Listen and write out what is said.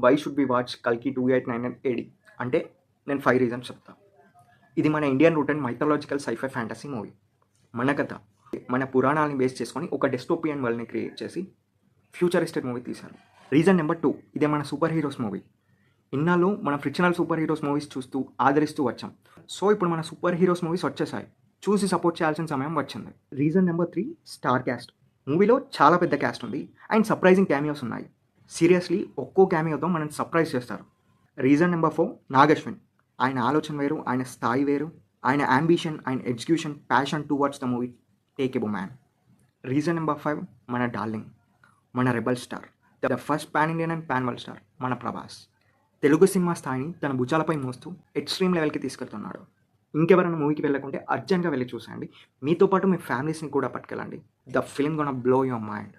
Why should be watch కల్కి 2899 AD అంటే నేను 5 రీజన్స్ చెప్తా. ఇది మన Indian root and mythological scifi fantasy movie. మన కథ మన పురాణాలను బేస్ చేసుకొని ఒక డెస్టోపియన్ వరల్డ్ని క్రియేట్ చేసి ఫ్యూచరిస్టిక్ మూవీ తీశారు. రీజన్ నెంబర్ 2, ఇదే మన సూపర్ హీరోస్ మూవీ. ఇన్నాళ్ళు మనం ఫ్రిక్షనల్ సూపర్ హీరోస్ మూవీస్ చూస్తూ ఆదరిస్తూ వచ్చాం. సో ఇప్పుడు మన సూపర్ హీరోస్ మూవీస్ వచ్చేసాయి, చూసి సపోర్ట్ చేయాల్సిన సమయం వచ్చింది. Reason number 3, star cast. మూవీలో చాలా పెద్ద క్యాస్ట్ ఉంది అండ్ సర్ప్రైజింగ్ క్యామియోస్ ఉన్నాయి. సీరియస్లీ ఒక్కో క్యామియోతో మనం సర్ప్రైజ్ చేస్తారు. Reason number 4, Nag Ashwin. ఆయన ఆలోచన వేరు, ఆయన స్థాయి వేరు, ఆయన అంబిషన్, ఆయన execution, passion towards the movie take a bow man. Reason number 5, మన డార్లింగ్, మన rebel star, the first pan Indian and pan world star మన ప్రభాస్. తెలుగు సినిమా స్థాయిని తన భుజాలపై మోస్తూ ఎక్స్ట్రీమ్ లెవెల్కి తీసుకెళ్తున్నాడు. ఇంకెవరైనా మూవీకి వెళ్ళకుంటే అర్జెంట్గా వెళ్ళి చూసేయండి. మీతో పాటు మీ ఫ్యామిలీస్ని కూడా పట్టుకెళ్ళండి. The film gonna blow your mind.